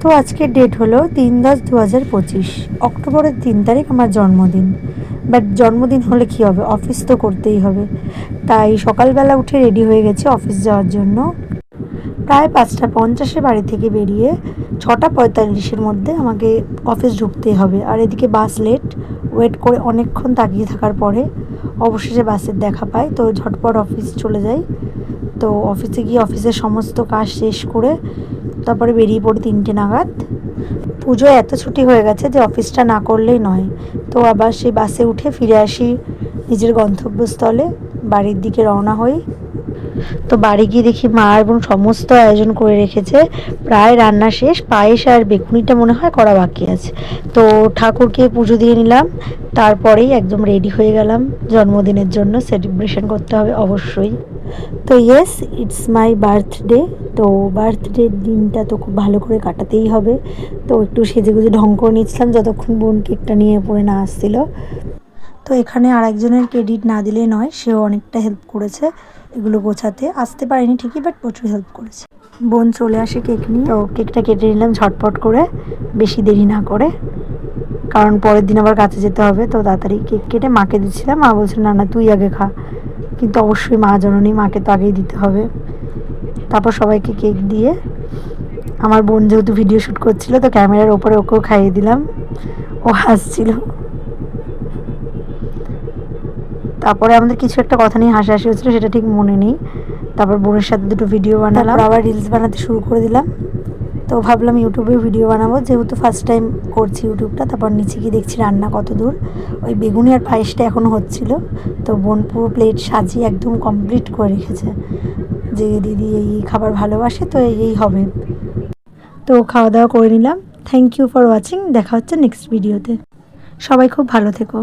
তো আজকের ডেট হলো 3/10/2025, অক্টোবরের 3 তারিখ আমার জন্মদিন। বাট জন্মদিন হলে কি হবে, অফিস তো করতেই হবে। তাই সকালবেলা উঠে রেডি হয়ে গেছি অফিস যাওয়ার জন্য। প্রায় 5টা 50-এ বাড়ি থেকে বেরিয়ে 6টা 45-এর মধ্যে আমাকে অফিস ঢুকতেই হবে। আর এদিকে বাস লেট, ওয়েট করে অনেকক্ষণ তাকিয়ে থাকার পরে অবশেষে বাসের দেখা পাই, তো ঝটপট অফিস চলে যাই। তো অফিসে গিয়ে অফিসের সমস্ত কাজ শেষ করে তারপরে বেরিয়ে পড়ি 3টে নাগাদ। পুজো এত ছুটি হয়ে গেছে যে অফিসটা না করলেই নয়। তো আবার সেই বাসে উঠে ফিরে আসি নিজের গন্তব্যস্থলে, বাড়ির দিকে রওনা হই। তো বাড়ি গিয়ে দেখি মা এবং সমস্ত আয়োজন করে রেখেছে, প্রায় রান্না শেষ, পায়েস আর বেগুনিটা মনে হয় করা বাকি আছে। তো ঠাকুরকে পুজো দিয়ে নিলাম, তারপরেই একদম রেডি হয়ে গেলাম জন্মদিনের জন্য। সেলিব্রেশন করতে হবে অবশ্যই। তো ইয়েস, ইটস মাই বার্থডে। তো বার্থডের দিনটা তো খুব ভালো করে কাটাতেই হবে। তো একটু সেজেগুজে ঢং করে নিচ্ছিলাম যতক্ষণ বোন কেকটা নিয়ে পড়ে না আসছিল। তো এখানে আর একজনের ক্রেডিট না দিলে নয়, সেও অনেকটা হেল্প করেছে এগুলো গোছাতে। আসতে পারেনি ঠিকই, বাট প্রচুর হেল্প করেছে। বোন চলে আসে কেক নিয়ে, তো কেকটা কেটে নিলাম ঝটপট করে, বেশি দেরি না করে, কারণ পরের দিন আবার কাছে যেতে হবে। তো তাড়াতাড়ি কেক কেটে মাকে দিচ্ছিলাম, মা বলছিল না না তুই আগে খা, কিন্তু অবশ্যই মা জননী, মাকে তো আগেই দিতে হবে। তারপর সবাইকে কেক দিয়ে, আমার বোন যেহেতু ভিডিও শ্যুট করছিল তো ক্যামেরার ওপরে ওকেও খাইয়ে দিলাম, ও হাসছিল। তারপরে আমাদের কিছু একটা কথা নিয়ে হাসাহাসি হচ্ছিলো, সেটা ঠিক মনে নেই। তারপর বোনের সাথে দুটো ভিডিও বানালাম, আবার রিলস বানাতে শুরু করে দিলাম। তো ভাবলাম ইউটিউবে ভিডিও বানাবো, যেহেতু ফার্স্ট টাইম করছি ইউটিউবটা। তারপর নিচে গিয়ে দেখছি রান্না কত দূর, ওই বেগুনি আর পায়েসটা এখনও হচ্ছিলো। তো বোন পুরো প্লেট সাজিয়ে একদম কমপ্লিট করে রেখেছে, যে দিদি এই খাবার ভালোবাসে, তো এই হবে। তো খাওয়া দাওয়া করে নিলাম। থ্যাংক ইউ ফর ওয়াচিং, দেখা হচ্ছে নেক্সট ভিডিওতে। সবাই খুব ভালো থেকো।